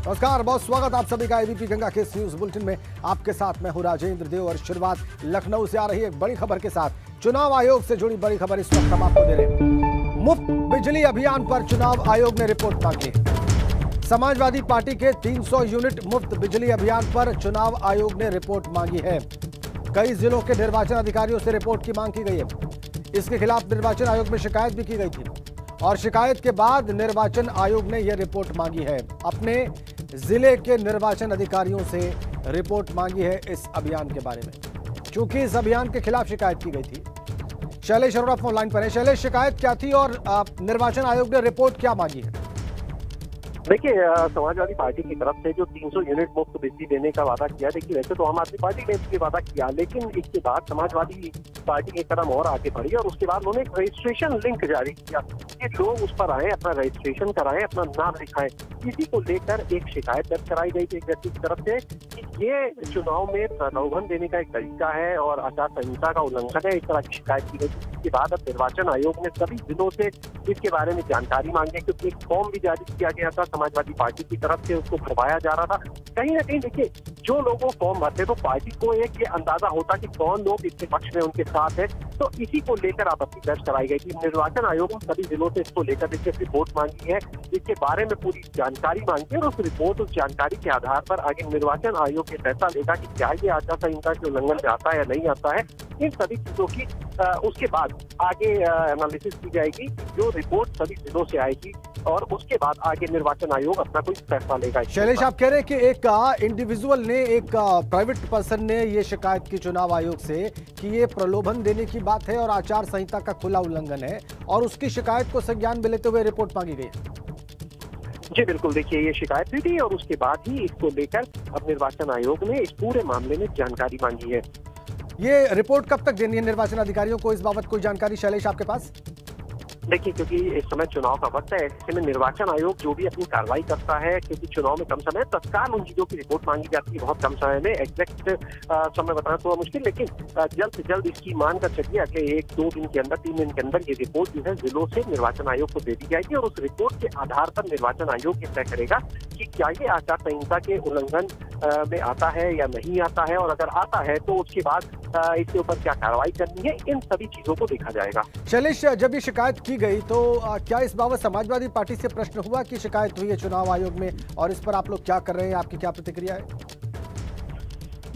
नमस्कार, बहुत स्वागत आप सभी का एबीपी गंगा के इस न्यूज बुलेटिन में। आपके साथ मैं हूं राजेंद्र देव और शुरुआत लखनऊ से आ रही एक बड़ी खबर के साथ। चुनाव आयोग से जुड़ी बड़ी खबर इस वक्त हम आपको दे रहे हैं। मुफ्त बिजली अभियान पर चुनाव आयोग ने रिपोर्ट मांगी। समाजवादी पार्टी के 300 यूनिट मुफ्त बिजली अभियान पर चुनाव आयोग ने रिपोर्ट मांगी है। कई जिलों के निर्वाचन अधिकारियों से रिपोर्ट की मांग की गई है। इसके खिलाफ निर्वाचन आयोग में शिकायत भी की गई थी और शिकायत के बाद निर्वाचन आयोग ने यह रिपोर्ट मांगी है। अपने जिले के निर्वाचन अधिकारियों से रिपोर्ट मांगी है इस अभियान के बारे में, क्योंकि इस अभियान के खिलाफ शिकायत की गई थी। शैलेश अरोड़ा फोन लाइन पर है। शैलेश, शिकायत क्या थी और निर्वाचन आयोग ने रिपोर्ट क्या मांगी है? देखिए, समाजवादी पार्टी की तरफ से जो 300 यूनिट मुफ्त बिजली देने का वादा किया, देखिए वैसे तो आम आदमी पार्टी ने इसके वादा किया, लेकिन इसके बाद समाजवादी पार्टी एक कदम और आगे बढ़ी और उसके बाद उन्होंने एक रजिस्ट्रेशन लिंक जारी किया कि लोग उस पर आए, अपना रजिस्ट्रेशन कराएं, अपना नाम लिखाएं। इसी को लेकर एक शिकायत दर्ज कराई गई थी एक व्यक्ति की तरफ से कि ये चुनाव में प्रलोभन देने का एक तरीका है और आचार संहिता का उल्लंघन है। इस तरह की शिकायत की गई थी। इसके बाद अब निर्वाचन आयोग ने सभी जिलों से इसके बारे में जानकारी मांगी, क्योंकि एक फॉर्म भी जारी किया गया था समाजवादी पार्टी की तरफ से, उसको भरवाया जा रहा था। कहीं ना कहीं देखिए, जो लोगों फॉर्म भरते तो पार्टी को एक ये अंदाजा होता कि कौन लोग इसके पक्ष में उनके साथ है, तो इसी को लेकर आपत्ति दर्ज कराई गई थी। निर्वाचन आयोग ने सभी जिलों से इसको लेकर देखिए रिपोर्ट मांगी है, इसके बारे में पूरी जानकारी मांगी है और उस रिपोर्ट, उस जानकारी के आधार पर आगे निर्वाचन आयोग ये फैसला लेगा कि क्या ये आचार संहिता के उल्लंघन में आता है या नहीं आता है। इन सभी चीजों की उसके बाद आगे एनालिसिस की जाएगी, जो रिपोर्ट सभी जिलों से आएगी और उसके बाद आगे निर्वाचन आयोग अपना कोई फैसला लेगा। शैलेश, आप कह रहे हैं कि एक इंडिविजुअल ने, एक प्राइवेट पर्सन ने ये शिकायत की चुनाव आयोग से कि ये प्रलोभन देने की बात है और आचार संहिता का खुला उल्लंघन है, और उसकी शिकायत को संज्ञान में लेते हुए रिपोर्ट मांगी गई है। जी बिल्कुल, देखिए ये शिकायत हुई थी और उसके बाद ही इसको लेकर अब निर्वाचन आयोग ने इस पूरे मामले में जानकारी मांगी है। ये रिपोर्ट कब तक देनी है निर्वाचन अधिकारियों को? इस बाबत कोई जानकारी शैलेश आपके पास? देखिए, क्योंकि इस समय चुनाव का वक्त है, ऐसे में निर्वाचन आयोग जो भी अपनी कार्रवाई करता है, क्योंकि चुनाव में कम समय, तत्काल उन चीजों की रिपोर्ट मांगी जाती है बहुत कम समय में। एग्जैक्ट समय बताना थोड़ा मुश्किल, लेकिन जल्द से जल्द इसकी मान कर चलिए अगले 1-2 दिन के अंदर, 3 दिन के अंदर ये रिपोर्ट जो है जिलों से निर्वाचन आयोग को दे दी जाएगी और उस रिपोर्ट के आधार पर निर्वाचन आयोग ये तय करेगा कि क्या ये आचार संहिता के उल्लंघन में आता है या नहीं आता है, और अगर आता है तो उसके बाद इसके ऊपर क्या कार्रवाई करनी है, इन सभी चीजों को देखा जाएगा। शैलेश, जब ये शिकायत की गई तो क्या इस बाबत समाजवादी पार्टी से प्रश्न हुआ कि शिकायत हुई है चुनाव आयोग में और इस पर आप लोग क्या कर रहे हैं? आपकी क्या प्रतिक्रिया है?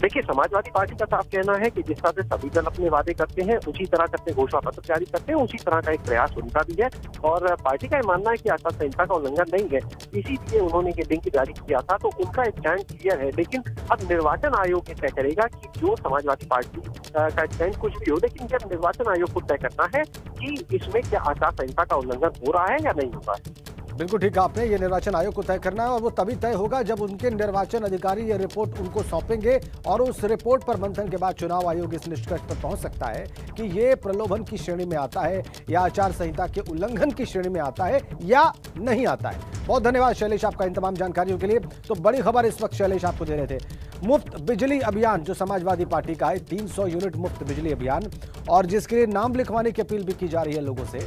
देखिए, समाजवादी पार्टी का साफ कहना है कि जिस तरह से सभी दल अपने वादे करते हैं, उसी तरह से अपने घोषणा पत्र जारी करते हैं, उसी तरह का एक प्रयास उनका भी है और पार्टी का मानना है कि आचार संहिता का उल्लंघन नहीं है। इसीलिए उन्होंने ये लिंक जारी किया था, तो उनका स्टैंड क्लियर है। लेकिन अब निर्वाचन आयोग ये तय करेगा कि जो समाजवादी पार्टी का स्टैंड कुछ भी हो, लेकिन जब निर्वाचन आयोग को तय करना है कि इसमें क्या आचार संहिता का उल्लंघन हो रहा है या नहीं हो रहा है। बिल्कुल ठीक आपने, ये निर्वाचन आयोग को तय करना है और वो तभी तय होगा जब उनके निर्वाचन अधिकारी ये रिपोर्ट उनको सौंपेंगे और उस रिपोर्ट पर मंथन के बाद चुनाव आयोग इस निष्कर्ष पर पहुंच सकता है कि ये प्रलोभन की श्रेणी में आता है या आचार संहिता के उल्लंघन की श्रेणी में आता है या नहीं आता है। बहुत धन्यवाद शैलेश आपका इन तमाम जानकारियों के लिए। तो बड़ी खबर इस वक्त शैलेश आपको दे रहे थे। मुफ्त बिजली अभियान जो समाजवादी पार्टी का है, 300 यूनिट मुफ्त बिजली अभियान, और जिसके लिए नाम लिखवाने की अपील भी की जा रही है लोगों से,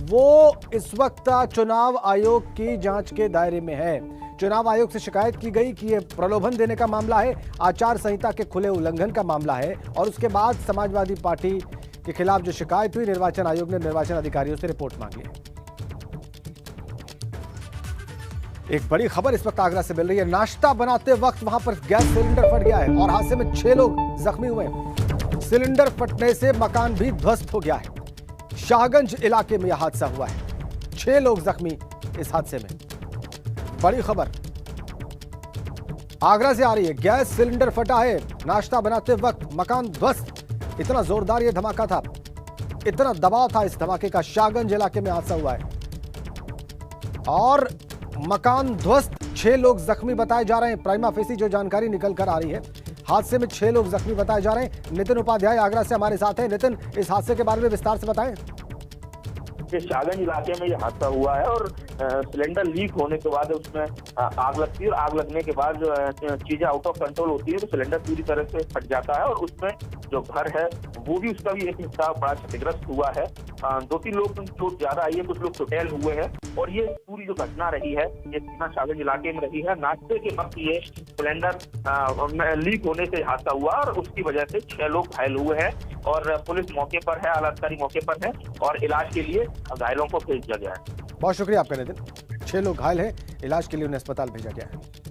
वो इस वक्त चुनाव आयोग की जांच के दायरे में है। चुनाव आयोग से शिकायत की गई कि यह प्रलोभन देने का मामला है, आचार संहिता के खुले उल्लंघन का मामला है, और उसके बाद समाजवादी पार्टी के खिलाफ जो शिकायत हुई, निर्वाचन आयोग ने निर्वाचन अधिकारियों से रिपोर्ट मांगी है। एक बड़ी खबर इस वक्त आगरा से मिल रही है। नाश्ता बनाते वक्त वहां पर गैस सिलेंडर फट गया है और हादसे में 6 लोग जख्मी हुए हैं। सिलेंडर फटने से मकान भी ध्वस्त हो गया है। शाहगंज इलाके में यह हादसा हुआ है। 6 लोग जख्मी इस हादसे में। बड़ी खबर आगरा से आ रही है। गैस सिलेंडर फटा है, नाश्ता बनाते वक्त मकान ध्वस्त। इतना जोरदार यह धमाका था, इतना दबाव था इस धमाके का। शाहगंज इलाके में हादसा हुआ है और मकान ध्वस्त, 6 लोग जख्मी बताए जा रहे हैं। प्राइमा फेसी जो जानकारी निकल कर आ रही है, हादसे में 6 लोग जख्मी बताए जा रहे हैं। नितिन उपाध्याय आगरा से हमारे साथ हैं। नितिन, इस हादसे के बारे में विस्तार से बताएं। ये शाहगंज इलाके में ये हादसा हुआ है और सिलेंडर लीक होने के बाद उसमें आग लगती है और आग लगने के बाद जो चीजें आउट ऑफ कंट्रोल होती है तो सिलेंडर पूरी तरह से फट जाता है और उसमें जो घर है वो भी उसका भी एक हिस्सा बड़ा क्षतिग्रस्त हुआ है। 2-3 लोग चोट ज्यादा आई है, कुछ लोग चोटेल हुए हैं और ये पूरी जो घटना रही है ये सीना शाहगंज इलाके में रही है। नाश्ते के वक्त ये सिलेंडर लीक होने से हादसा हुआ और उसकी वजह से 6 लोग घायल हुए हैं और पुलिस मौके पर है, आला अधिकारी मौके पर है और इलाज के लिए घायलों को भेज दिया गया है। बहुत शुक्रिया आपका नितिन। 6 लोग घायल हैं, इलाज के लिए उन्हें अस्पताल भेजा गया है।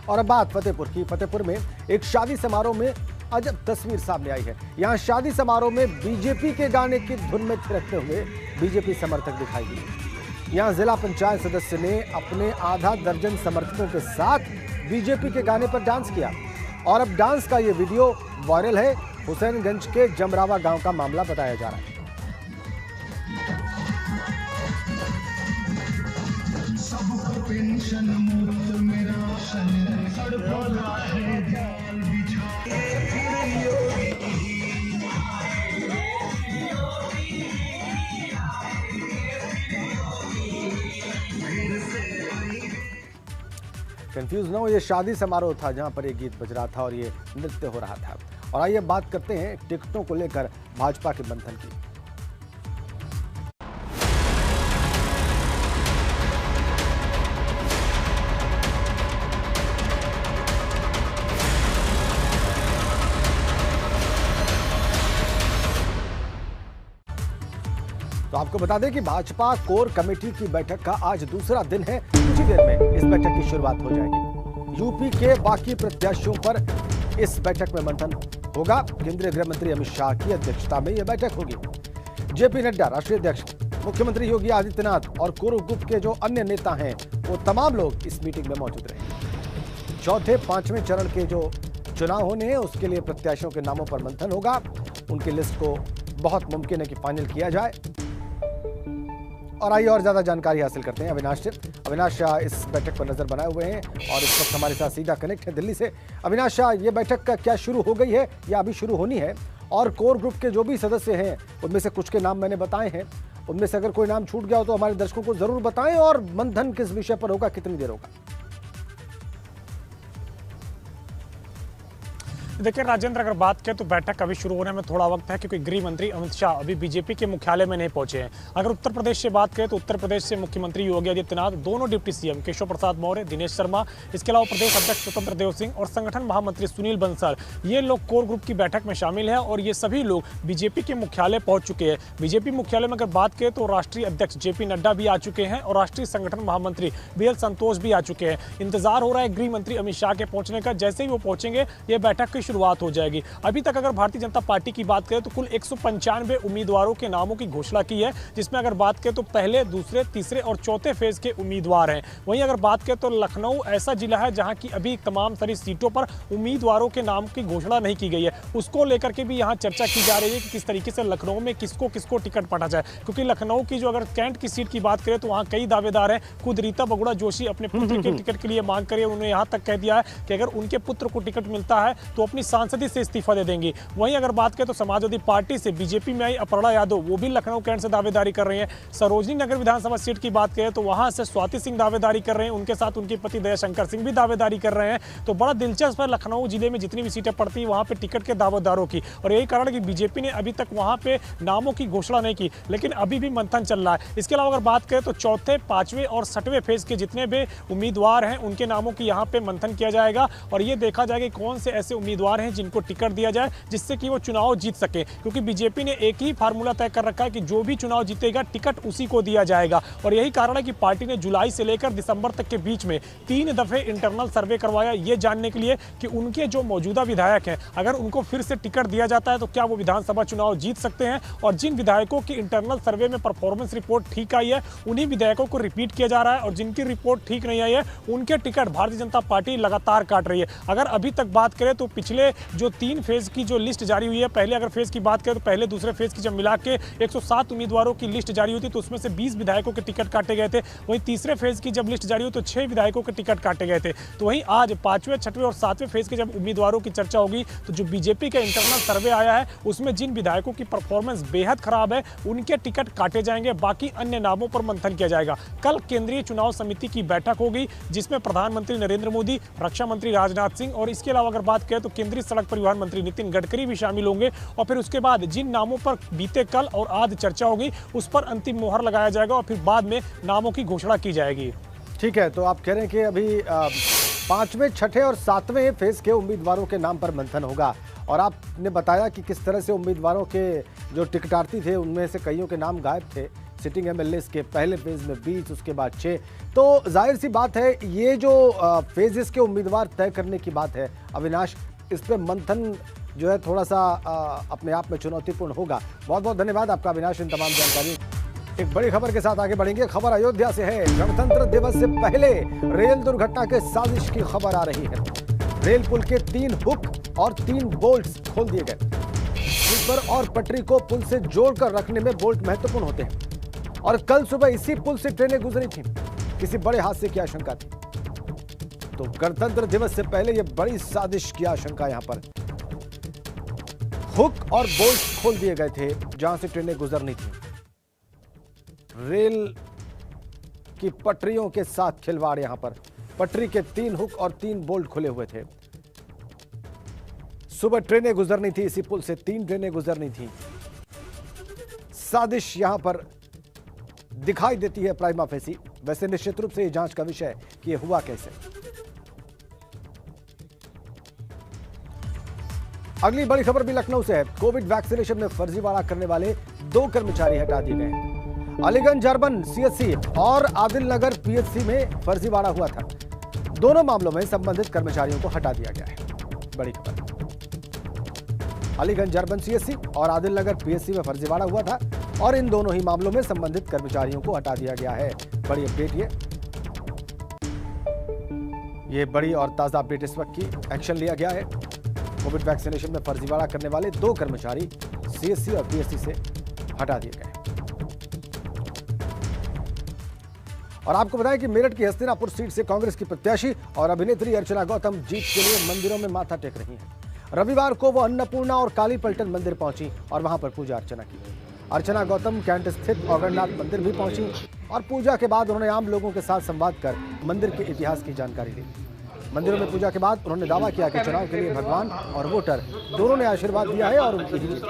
और अब बात फतेहपुर की। फतेहपुर में एक शादी समारोह में अजब तस्वीर सामने आई है। यहां शादी समारोह में बीजेपी के गाने की धुन में थिरकते हुए बीजेपी समर्थक दिखाई दिए। यहां जिला पंचायत सदस्य ने अपने आधा दर्जन समर्थकों के साथ बीजेपी के गाने पर डांस किया और अब डांस का ये वीडियो वायरल है। हुसैनगंज के जमरावा गांव का मामला बताया जा रहा है। कंफ्यूज ना हो, ये शादी समारोह था जहां पर ये गीत बज रहा था और ये नृत्य हो रहा था। और आइए बात करते हैं टिकटों को लेकर भाजपा के मंथन की। तो आपको बता दें कि भाजपा कोर कमेटी की बैठक का आज दूसरा दिन है। कुछ ही देर में इस बैठक की शुरुआत हो जाएगी। यूपी के बाकी प्रत्याशियों पर इस बैठक में मंथन होगा। केंद्रीय गृह मंत्री अमित शाह की अध्यक्षता में यह बैठक होगी। जेपी नड्डा राष्ट्रीय अध्यक्ष, मुख्यमंत्री योगी आदित्यनाथ और कोर ग्रुप के जो अन्य नेता हैं वो तमाम लोग इस मीटिंग में मौजूद रहे। चौथे 5वें चरण के जो चुनाव होने हैं उसके लिए प्रत्याशियों के नामों पर मंथन होगा। उनकी लिस्ट को बहुत मुमकिन है कि फाइनल किया जाए। और आइए और ज्यादा जानकारी हासिल करते हैं अविनाश से। अविनाश शाह इस बैठक पर नजर बनाए हुए हैं और इस वक्त हमारे साथ सीधा कनेक्ट है दिल्ली से। अविनाश शाह, ये बैठक का क्या शुरू हो गई है या अभी शुरू होनी है? और कोर ग्रुप के जो भी सदस्य हैं उनमें से कुछ के नाम मैंने बताए हैं, उनमें से अगर कोई नाम छूट गया हो तो हमारे दर्शकों को जरूर बताएं। और मंथन किस विषय पर होगा, कितनी देर होगा? देखिए राजेंद्र, अगर बात करें तो बैठक अभी शुरू होने में थोड़ा वक्त है क्योंकि गृह मंत्री अमित शाह अभी बीजेपी के मुख्यालय में नहीं पहुंचे हैं। अगर उत्तर प्रदेश से बात करें तो उत्तर प्रदेश से मुख्यमंत्री योगी आदित्यनाथ, दोनों डिप्टी सीएम केशव प्रसाद मौर्य, दिनेश शर्मा, इसके अलावा प्रदेश अध्यक्ष स्वतंत्र देव सिंह और संगठन महामंत्री सुनील बंसल, ये लोग कोर ग्रुप की बैठक में शामिल हैं और ये सभी लोग बीजेपी के मुख्यालय पहुंच चुके हैं। बीजेपी मुख्यालय में अगर बात करें तो राष्ट्रीय अध्यक्ष जेपी नड्डा भी आ चुके हैं और राष्ट्रीय संगठन महामंत्री बीएल संतोष भी आ चुके हैं। इंतजार हो रहा है गृह मंत्री अमित शाह के पहुंचने का। जैसे ही वो पहुंचेंगे ये बैठक की शुरुआत हो जाएगी। अभी तक अगर भारतीय जनता पार्टी की बात करें तो कुल 195 उम्मीदवारों के नामों की घोषणा की है, जिसमें अगर बात करें तो पहले, दूसरे, तीसरे और चौथे फेज के उम्मीदवार हैं। वहीं अगर बात करें तो लखनऊ ऐसा जिला है जहां की अभी तमाम सारी सीटों पर उम्मीदवारों के नाम की घोषणा नहीं की गई है। उसको लेकर के भी यहां चर्चा की जा रही है कि किस तरीके से लखनऊ में किसको किसको टिकट बांटा जाए, क्योंकि लखनऊ की जो अगर कैंट की सीट की बात करें तो वहां कई दावेदार हैं। खुद रीता बगुड़ा जोशी अपने पुत्र के टिकट के लिए मांग कर उन्होंने यहां तक कह दिया है कि अगर उनके पुत्र को टिकट मिलता है तो अपनी सांसदी से इस्तीफा दे देंगी। वहीं अगर बात करें तो समाजवादी पार्टी से बीजेपी में आई अपर्णा यादव, वो भी लखनऊ कैंट से दावेदारी कर रही हैं। सरोजनी नगर विधानसभा सीट की बात करें तो वहां से स्वाति सिंह दावेदारी कर रहे हैं, उनके साथ उनके पति दयाशंकर सिंह भी दावेदारी कर रहे हैं। तो बड़ा दिलचस्प है लखनऊ जिले में जितनी भी सीटें पड़ती है वहां पे टिकट के दावेदारों की, और यही कारण है कि बीजेपी ने अभी तक वहां पे नामों की घोषणा नहीं की, लेकिन अभी भी मंथन चल रहा है। इसके अलावा अगर बात करें तो चौथे, 5वें और 6वें फेज के जितने भी उम्मीदवार हैं उनके नामों की यहाँ पे मंथन किया जाएगा और ये देखा जाएगा कि कौन से ऐसे उम्मीदवार हैं जिनको टिकट दिया जाए जिससे कि वो चुनाव जीत सके, क्योंकि बीजेपी ने एक ही फार्मूला तय कर रखा है कि जो भी चुनाव जीतेगा टिकट उसी को दिया जाएगा। और यही कारण है कि पार्टी ने जुलाई से लेकर दिसंबर तक के बीच में 3 दफे इंटरनल सर्वे करवाया, ये जानने के लिए कि उनके जो मौजूदा विधायक हैं अगर उनको फिर से टिकट दिया जाता है तो क्या वो विधानसभा चुनाव जीत सकते हैं। और जिन विधायकों की इंटरनल सर्वे में परफॉर्मेंस रिपोर्ट ठीक आई है उन्हीं विधायकों को रिपीट किया जा रहा है, और जिनकी रिपोर्ट ठीक नहीं आई है उनके टिकट भारतीय जनता पार्टी लगातार काट रही है। अगर अभी तक बात करें तो पिछले पिछले जो 3 फेज की जो लिस्ट जारी हुई है, पहले अगर फेज की बात करें तो पहले दूसरे फेज की जब मिला के 107 उम्मीदवारों की लिस्ट जारी हुई थी तो उसमें से 20 विधायकों के टिकट काटे गए थे। वहीं तीसरे फेज की जब लिस्ट जारी हुई तो 6 विधायकों के टिकट काटे गए थे। तो वहीं आज 5वें, 6वें और 7वें फेज के जब उम्मीदवारों की चर्चा होगी तो जो बीजेपी का इंटरनल सर्वे आया है उसमें जिन विधायकों की परफॉर्मेंस बेहद खराब है उनके टिकट काटे जाएंगे, बाकी अन्य नामों पर मंथन किया जाएगा। कल केंद्रीय चुनाव समिति की बैठक होगी जिसमें प्रधानमंत्री नरेंद्र मोदी, रक्षा मंत्री राजनाथ सिंह और इसके अलावा अगर बात करें तो केंद्रीय सड़क परिवहन मंत्री नितिन गडकरी भी शामिल होंगे। और फिर उसके बाद जिन नामों पर बीते कल और आज चर्चा होगी उस पर अंतिम मोहर लगाया जाएगा और फिर बाद में नामों की घोषणा की जाएगी। ठीक है, तो आप कह रहे हैं कि अभी 5वें, 6ठे और 7वें फेज के उम्मीदवारों के नाम पर मंथन होगा और आपने बताया कि किस तरह से उम्मीदवारों के जो टिकटार्थी थे उनमें से कईयों के नाम गायब थे। सिटिंग एमएलएस के पहले फेज में 20, उसके बाद 6। तो जाहिर सी बात है ये जो फेजेस के उम्मीदवार तय करने की बात है अविनाश, इस पर मंथन जो है थोड़ा सा अपने आप में चुनौतीपूर्ण होगा। बहुत बहुत धन्यवाद आपका अविनाश इन तमाम जानकारी। एक बड़ी खबर के साथ आगे बढ़ेंगे। खबर अयोध्या से है। गणतंत्र दिवस से पहले रेल दुर्घटना के साजिश की खबर आ रही है। रेल पुल के 3 हुक और 3 बोल्ट्स खोल दिए गए। इस पर और पटरी को पुल से जोड़कर रखने में बोल्ट महत्वपूर्ण होते हैं और कल सुबह इसी पुल से ट्रेनें गुजरी थी। किसी बड़े हादसे की आशंका थी। तो गणतंत्र दिवस से पहले यह बड़ी साजिश की आशंका यहां पर। हुक और बोल्ट खोल दिए गए थे जहां से ट्रेनें गुजरनी थी। रेल की पटरियों के साथ खिलवाड़। यहां पर पटरी के 3 हुक और 3 बोल्ट खुले हुए थे। सुबह ट्रेनें गुजरनी थी इसी पुल से, 3 ट्रेनें गुजरनी थी। साजिश यहां पर दिखाई देती है प्राइमा फेसी। वैसे निश्चित रूप से यह जांच का विषय है कि यह हुआ कैसे। अगली बड़ी खबर भी लखनऊ से है। कोविड वैक्सीनेशन में फर्जीवाड़ा करने वाले 2 कर्मचारी हटा दिए गए। अलीगंज अर्बन सीएचसी और आदिल नगर पीएचसी में फर्जीवाड़ा हुआ था। दोनों मामलों में संबंधित कर्मचारियों को हटा दिया गया है। बड़ी खबर, अलीगंज अर्बन सीएचसी और आदिल नगर पीएचसी में फर्जीवाड़ा हुआ था और इन दोनों ही मामलों में संबंधित कर्मचारियों को हटा दिया गया है। बड़ी अपडेट ये बड़ी और ताजा अपडेट इस वक्त की। एक्शन लिया गया है। कोविड वैक्सीनेशन में फर्जीवाड़ा करने वाले 2 कर्मचारी सीएचसी और पीएचसी से हटा दिए गए। और आपको बताएं कि मेरठ की हस्तिनापुर सीट से कांग्रेस की प्रत्याशी और अभिनेत्री अर्चना गौतम जीत के लिए मंदिरों में माथा टेक रही हैं। रविवार को वो अन्नपूर्णा और काली पलटन मंदिर पहुंची और वहां पर पूजा अर्चना की। अर्चना गौतम कैंट स्थित औगरनाथ मंदिर भी पहुंची और पूजा के बाद उन्होंने आम लोगों के साथ संवाद कर मंदिर के इतिहास की जानकारी दी। मंदिरों में पूजा के बाद उन्होंने दावा किया कि चुनाव के लिए भगवान और वोटर दोनों ने आशीर्वाद दिया है और उनकी जीत।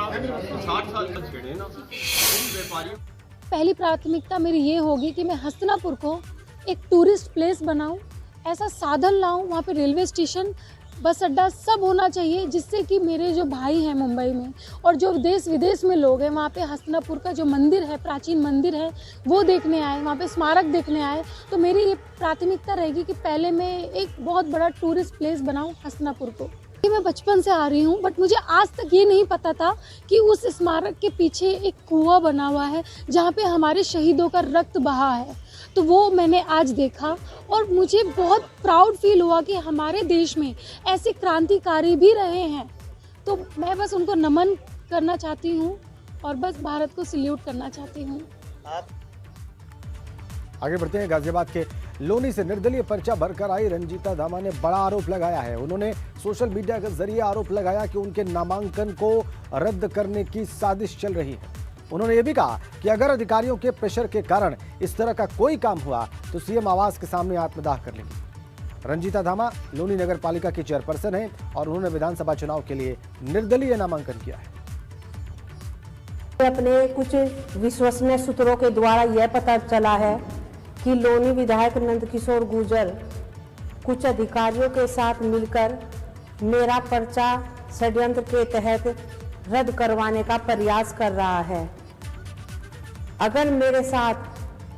पहली प्राथमिकता मेरी ये होगी कि मैं हस्तिनापुर को एक टूरिस्ट प्लेस बनाऊं, ऐसा साधन लाऊं, वहाँ पे रेलवे स्टेशन, बस अड्डा सब होना चाहिए जिससे कि मेरे जो भाई हैं मुंबई में और जो देश विदेश में लोग हैं वहाँ पे हस्तिनापुर का जो मंदिर है, प्राचीन मंदिर है, वो देखने आए, वहाँ पे स्मारक देखने आए। तो मेरी ये प्राथमिकता रहेगी कि पहले मैं एक बहुत बड़ा टूरिस्ट प्लेस बनाऊँ हस्तिनापुर को। मैं बचपन से आ रही हूँ बट मुझे आज तक ये नहीं पता था कि उस स्मारक के पीछे एक कुआं बना हुआ है जहाँ पे हमारे शहीदों का रक्त बहा है। तो वो मैंने आज देखा और मुझे बहुत प्राउड फील हुआ कि हमारे देश में ऐसे क्रांतिकारी भी रहे हैं। तो मैं बस उनको नमन करना चाहती हूँ और बस भारत को सल्यूट करना चाहती हूँ। आगे बढ़ते हैं। गाजियाबाद के लोनी से निर्दलीय पर्चा भरकर आई रंजीता धामा ने बड़ा आरोप लगाया है। उन्होंने सोशल मीडिया के जरिए आरोप लगाया कि उनके नामांकन को रद्द करने की साजिश चल रही है। उन्होंने ये भी कहा कि अगर अधिकारियों के प्रेशर के कारण इस तरह का कोई काम हुआ तो सीएम आवास के सामने आत्मदाह कर लेंगी। रंजीता धामा लोनी नगर पालिका की चेयरपर्सन है और उन्होंने विधानसभा चुनाव के लिए निर्दलीय नामांकन किया है। अपने कुछ विश्वसनीय सूत्रों के द्वारा यह पता चला है कि लोनी विधायक नंदकिशोर गुर्जर कुछ अधिकारियों के साथ मिलकर मेरा पर्चा षड्यंत्र के तहत रद्द करवाने का प्रयास कर रहा है। अगर मेरे साथ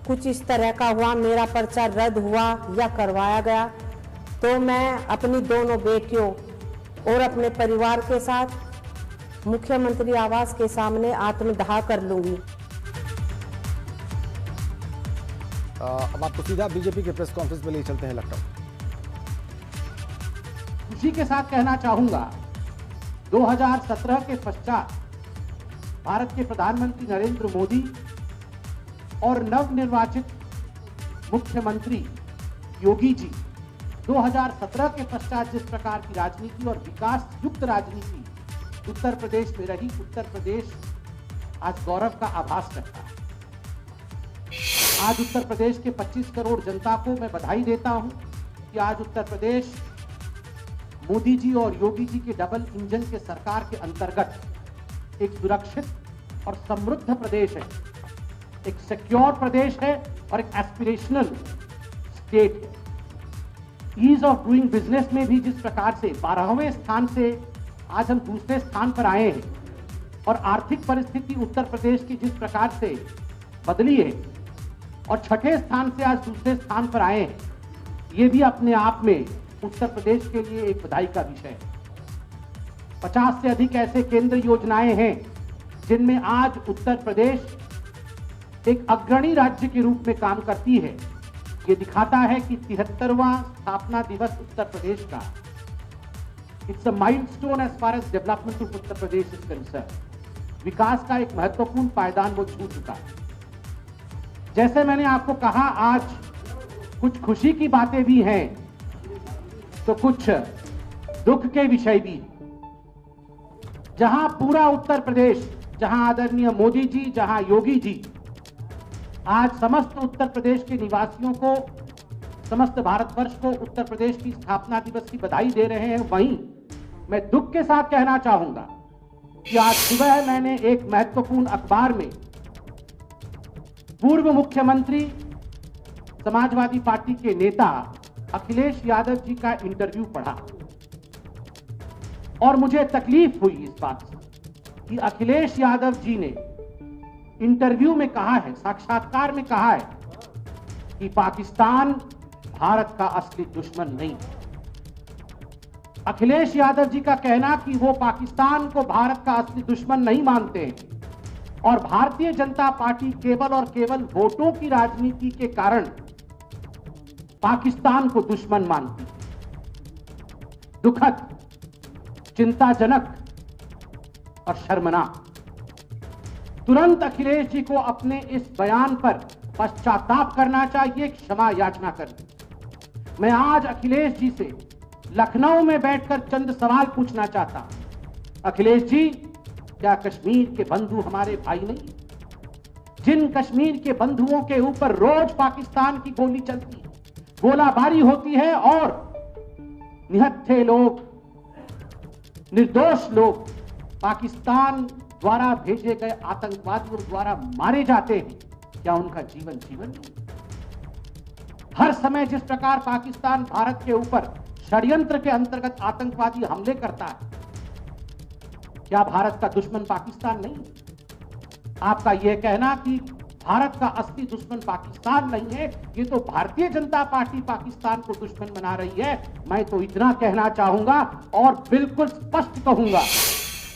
कुछ इस तरह का हुआ, मेरा पर्चा रद्द हुआ या करवाया गया, तो मैं अपनी दोनों बेटियों और अपने परिवार के साथ मुख्यमंत्री आवास के सामने आत्मदाह कर लूंगी। अब आपको सीधा बीजेपी के प्रेस कॉन्फ्रेंस में ले चलते हैं लखनऊ। उसी के साथ कहना चाहूंगा 2017 के पश्चात भारत के प्रधानमंत्री नरेंद्र मोदी और नवनिर्वाचित मुख्यमंत्री योगी जी 2017 के पश्चात जिस प्रकार की राजनीति और विकास युक्त राजनीति उत्तर प्रदेश में रही, उत्तर प्रदेश आज गौरव का आभास करता है। आज उत्तर प्रदेश के 25 करोड़ जनता को मैं बधाई देता हूं कि आज उत्तर प्रदेश मोदी जी और योगी जी के डबल इंजन के सरकार के अंतर्गत एक सुरक्षित और समृद्ध प्रदेश है, एक सिक्योर प्रदेश है और एक एस्पिरेशनल स्टेट है। ईज ऑफ डूइंग बिजनेस में भी जिस प्रकार से 12वें स्थान से आज हम दूसरे स्थान पर आए हैं और आर्थिक परिस्थिति उत्तर प्रदेश की जिस प्रकार से बदली है और छठे स्थान से आज दूसरे स्थान पर आए हैं, ये भी अपने आप में उत्तर प्रदेश के लिए एक बधाई का विषय है। 50 से अधिक ऐसे केंद्र योजनाएं हैं जिनमें आज उत्तर प्रदेश एक अग्रणी राज्य के रूप में काम करती है। ये दिखाता है कि 73वां स्थापना दिवस उत्तर प्रदेश का it's a milestone as far as development of Uttar Pradesh is concern. विकास का एक महत्वपूर्ण पायदान वो छू चुका है। जैसे मैंने आपको कहा, आज कुछ खुशी की बातें भी हैं तो कुछ दुख के विषय भी। जहां पूरा उत्तर प्रदेश, जहां आदरणीय मोदी जी, जहां योगी जी आज समस्त उत्तर प्रदेश के निवासियों को, समस्त भारतवर्ष को उत्तर प्रदेश की स्थापना दिवस की बधाई दे रहे हैं, वहीं मैं दुख के साथ कहना चाहूंगा कि आज सुबह मैंने एक महत्वपूर्ण अखबार में पूर्व मुख्यमंत्री समाजवादी पार्टी के नेता अखिलेश यादव जी का इंटरव्यू पढ़ा और मुझे तकलीफ हुई इस बात से कि अखिलेश यादव जी ने इंटरव्यू में कहा है, साक्षात्कार में कहा है कि पाकिस्तान भारत का असली दुश्मन नहीं है। अखिलेश यादव जी का कहना कि वो पाकिस्तान को भारत का असली दुश्मन नहीं मानते हैं और भारतीय जनता पार्टी केवल और केवल वोटों की राजनीति के कारण पाकिस्तान को दुश्मन मानती है। दुखद, चिंताजनक और शर्मनाक। तुरंत अखिलेश जी को अपने इस बयान पर पश्चाताप करना चाहिए, क्षमा याचना करनी। मैं आज अखिलेश जी से लखनऊ में बैठकर चंद सवाल पूछना चाहता हूं। अखिलेश जी, क्या कश्मीर के बंधु हमारे भाई नहीं? जिन कश्मीर के बंधुओं के ऊपर रोज पाकिस्तान की गोली चलती है, गोलाबारी होती है और निहत्थे लोग, निर्दोष लोग पाकिस्तान द्वारा भेजे गए आतंकवादियों द्वारा मारे जाते हैं, क्या उनका जीवन नहीं? हर समय जिस प्रकार पाकिस्तान भारत के ऊपर षड्यंत्र के अंतर्गत आतंकवादी हमले करता है, क्या भारत का दुश्मन पाकिस्तान नहीं? आपका यह कहना कि भारत का असली दुश्मन पाकिस्तान नहीं है, ये तो भारतीय जनता पार्टी पाकिस्तान को दुश्मन बना रही है। मैं तो इतना कहना चाहूंगा और बिल्कुल स्पष्ट कहूंगा,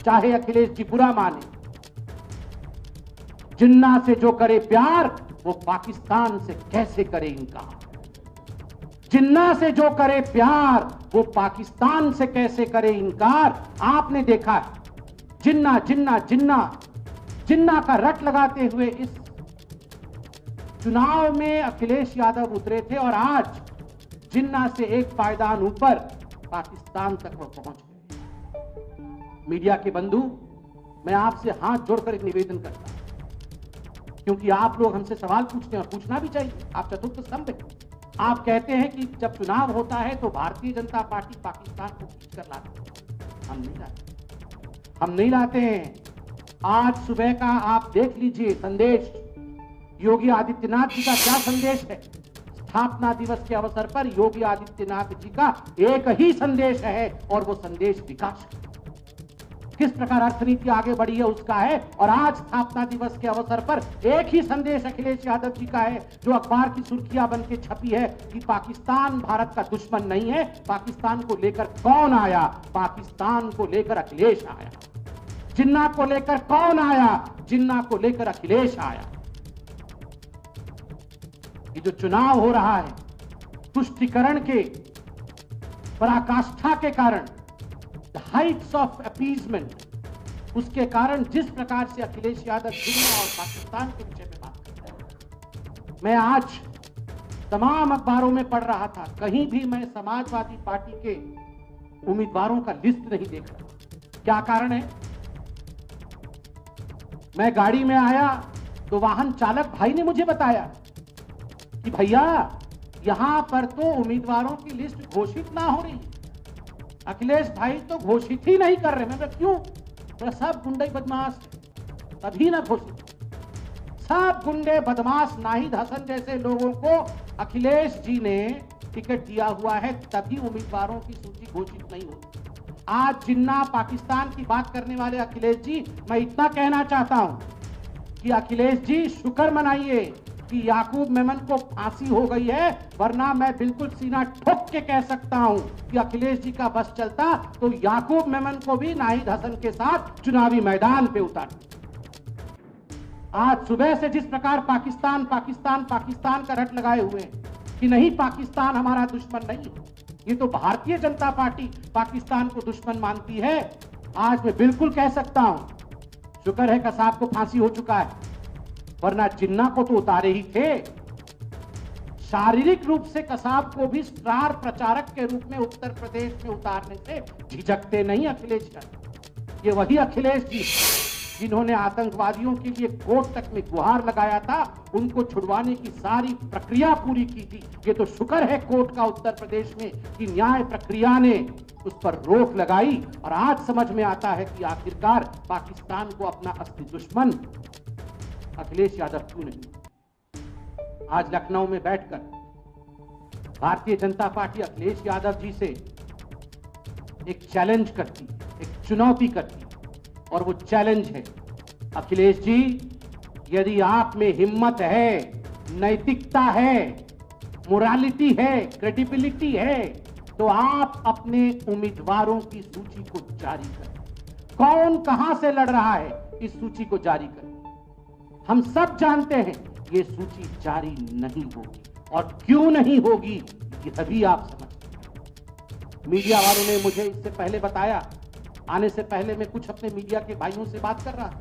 चाहे अखिलेश जी बुरा माने, जिन्ना से जो करे प्यार वो पाकिस्तान से कैसे करे इनकार। जिन्ना से जो करे प्यार वो पाकिस्तान से कैसे करे इनकार। आपने देखा है जिन्ना जिन्ना जिन्ना जिन्ना का रट लगाते हुए इस चुनाव में अखिलेश यादव उतरे थे और आज जिन्ना से एक पायदान ऊपर पाकिस्तान तक वो पहुंच गए। मीडिया के बंधु, मैं आपसे हाथ जोड़कर एक निवेदन करता हूं, क्योंकि आप लोग हमसे सवाल पूछते हैं और पूछना भी चाहिए। आप चतुर्थ स्तंभ हैं। आप कहते हैं कि जब चुनाव होता है तो भारतीय जनता पार्टी पाकिस्तान को खींच कर लाती है। हम नहीं लाते, हम नहीं लाते हैं। आज सुबह का आप देख लीजिए संदेश, योगी आदित्यनाथ जी का क्या संदेश है। स्थापना दिवस के अवसर पर योगी आदित्यनाथ जी का एक ही संदेश है और वो संदेश विकास का। किस प्रकार अर्थनीति आगे बढ़ी है उसका है। और आज स्थापना दिवस के अवसर पर एक ही संदेश अखिलेश यादव जी का है, जो अखबार की सुर्खियां बन के छपी है कि पाकिस्तान भारत का दुश्मन नहीं है। पाकिस्तान को लेकर कौन आया? पाकिस्तान को लेकर अखिलेश आया। जिन्ना को लेकर कौन आया? जिन्ना को लेकर अखिलेश आया। ये जो चुनाव हो रहा है तुष्टीकरण के पराकाष्ठा के कारण द हाइट्स ऑफ अपीजमेंट, उसके कारण जिस प्रकार से अखिलेश यादव दुनिया और पाकिस्तान के विषय में बात करते हैं, मैं आज तमाम अखबारों में पढ़ रहा था, कहीं भी मैं समाजवादी पार्टी के उम्मीदवारों का लिस्ट नहीं देख रहा। क्या कारण है? मैं गाड़ी में आया तो वाहन चालक भाई ने मुझे बताया कि भैया यहां पर तो उम्मीदवारों की लिस्ट घोषित ना हो रही, अखिलेश भाई तो घोषित ही नहीं कर रहे। मैं क्यों? तो सब गुंडे बदमाश तभी ना घोषित, सब गुंडे बदमाश नाहिद हसन जैसे लोगों को अखिलेश जी ने टिकट दिया हुआ है, तभी उम्मीदवारों की सूची घोषित नहीं होती। आज जिन्ना पाकिस्तान की बात करने वाले अखिलेश जी, मैं इतना कहना चाहता हूं कि अखिलेश जी शुक्र मनाइए कि याकूब मेमन को फांसी हो गई है, वरना मैं बिल्कुल सीना ठोक के कह सकता हूं कि अखिलेश जी का बस चलता तो याकूब मेमन को भी नाहिद हसन के साथ चुनावी मैदान पे उतार। आज सुबह से जिस प्रकार पाकिस्तान पाकिस्तान पाकिस्तान का रट लगाए हुए हैं कि नहीं पाकिस्तान हमारा दुश्मन नहीं, ये तो भारतीय जनता पार्टी पाकिस्तान को दुश्मन मानती है। आज मैं बिल्कुल कह सकता हूं, शुक्र है कसाब को फांसी हो चुका है, वरना जिन्ना को तो उतारे ही थे। शारीरिक रूप से कसाब को भी स्टार प्रचारक के रूप में उत्तर प्रदेश में उतारने से झिझकते नहीं अखिलेश यादव। ये वही अखिलेश जी जिन्होंने आतंकवादियों के लिए कोर्ट तक में गुहार लगाया था, उनको छुड़वाने की सारी प्रक्रिया पूरी की थी। ये तो शुक्र है कोर्ट का उत्तर प्रदेश में कि न्याय प्रक्रिया ने उस पर रोक लगाई, और आज समझ में आता है कि आखिरकार पाकिस्तान को अपना असली दुश्मन अखिलेश यादव क्यों नहीं। आज लखनऊ में बैठकर भारतीय जनता पार्टी अखिलेश यादव जी से एक चैलेंज करती, एक चुनौती करती, और वो चैलेंज है, अखिलेश जी यदि आप में हिम्मत है, नैतिकता है, मोरालिटी है, क्रेडिबिलिटी है, तो आप अपने उम्मीदवारों की सूची को जारी करें। कौन कहां से लड़ रहा है इस सूची को जारी करें। हम सब जानते हैं ये सूची जारी नहीं होगी, और क्यों नहीं होगी यह भी आप समझते। मीडिया वालों ने मुझे इससे पहले बताया, आने से पहले मैं कुछ अपने मीडिया के भाइयों से बात कर रहा था,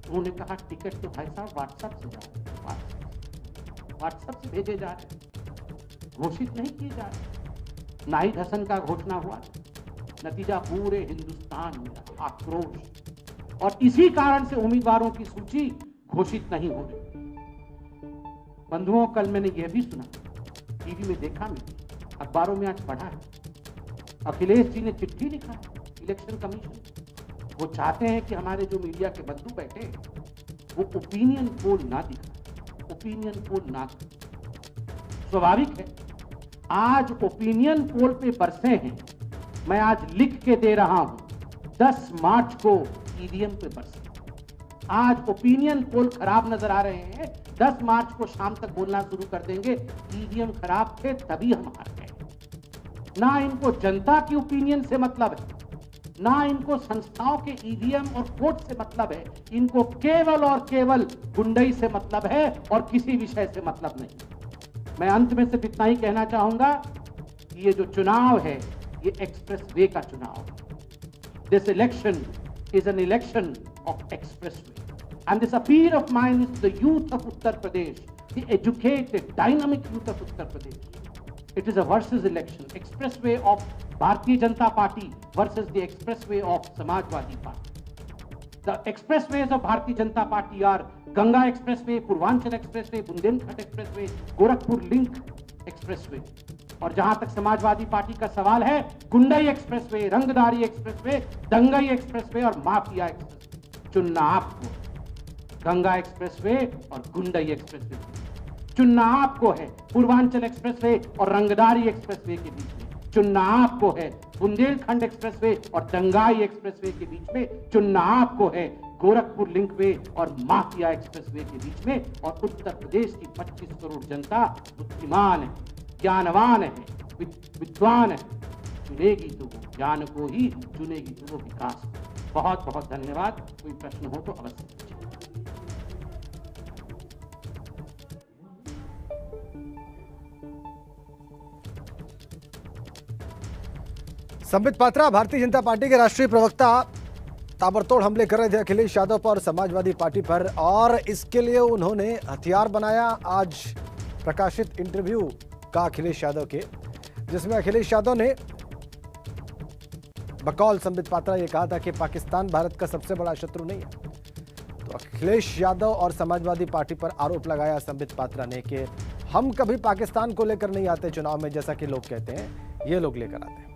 उन्होंने कहा टिकट तो भाई साहब व्हाट्सएप से जा रहे, व्हाट्सएप से भेजे जा रहे, घोषित नहीं किए जा रहे। नाहिद हसन का घोषणा हुआ, नतीजा पूरे हिंदुस्तान में आक्रोश, और इसी कारण से उम्मीदवारों की सूची घोषित नहीं हो रही। बंधुओं, कल मैंने यह भी सुना, टीवी में देखा, मैंने अखबारों में आज पढ़ा है, अखिलेश जी ने चिट्ठी लिखा इलेक्शन कमीशन। वो चाहते हैं कि हमारे जो मीडिया के बंधु बैठे वो ओपिनियन पोल ना दिखाएं, ओपिनियन पोल ना करें। स्वाभाविक है, आज ओपिनियन पोल पे बरसे हैं। मैं आज लिख के दे रहा हूं 10 मार्च को ईवीएम पे बरसे। आज ओपिनियन पोल खराब नजर आ रहे हैं, 10 मार्च को शाम तक बोलना शुरू कर देंगे ईवीएम खराब थे तभी हम हार गए। ना इनको जनता की ओपिनियन से मतलब है, ना इनको संस्थाओं के ईवीएम और कोर्ट से मतलब है, इनको केवल और केवल गुंडई से मतलब है और किसी विषय से मतलब नहीं। मैं अंत में सिर्फ इतना ही कहना चाहूंगा कि ये जो चुनाव है ये एक्सप्रेस वे का चुनाव है। This election is an election of express way, and this appeal of mine is the youth of Uttar Pradesh, the educated dynamic youth of Uttar Pradesh. It is a versus election, expressway of Bharatiya Janata Party versus the expressway of Samajwadi Party. The expressways of Bharatiya Janata Party are Ganga Expressway, Purvanchal Expressway, Bundelkhand Expressway, Gorakhpur Link Expressway. और जहां तक Samajwadi party का सवाल है, गुंडई expressway, रंगदारी expressway, दंगई expressway और mafia expressway. चुनना आपको गंगा एक्सप्रेसवे और गुंडई एक्सप्रेसवे, चुनना आपको है पूर्वांचल एक्सप्रेसवे और रंगदारी एक्सप्रेसवे के बीच में, चुनना आपको है बुंदेलखंड एक्सप्रेसवे और दंगाई एक्सप्रेसवे के बीच में, चुनना आपको है गोरखपुर लिंकवे और माफिया एक्सप्रेसवे के बीच में। और उत्तर प्रदेश की 25 करोड़ जनता बुद्धिमान है, ज्ञानवान है, विद्वान है, चुनेगी तो वो ज्ञान को ही, चुनेगी तो वो विकास को। बहुत बहुत धन्यवाद। कोई प्रश्न हो तो अवश्य पूछिए। संबित पात्रा भारतीय जनता पार्टी के राष्ट्रीय प्रवक्ता ताबड़तोड़ हमले कर रहे थे अखिलेश यादव पर, समाजवादी पार्टी पर, और इसके लिए उन्होंने हथियार बनाया आज प्रकाशित इंटरव्यू का अखिलेश यादव के, जिसमें अखिलेश यादव ने बकौल संबित पात्रा ये कहा था कि पाकिस्तान भारत का सबसे बड़ा शत्रु नहीं है। तो अखिलेश यादव और समाजवादी पार्टी पर आरोप लगाया संबित पात्रा ने कि हम कभी पाकिस्तान को लेकर नहीं आते चुनाव में, जैसा कि लोग कहते हैं, ये लोग लेकर आते हैं।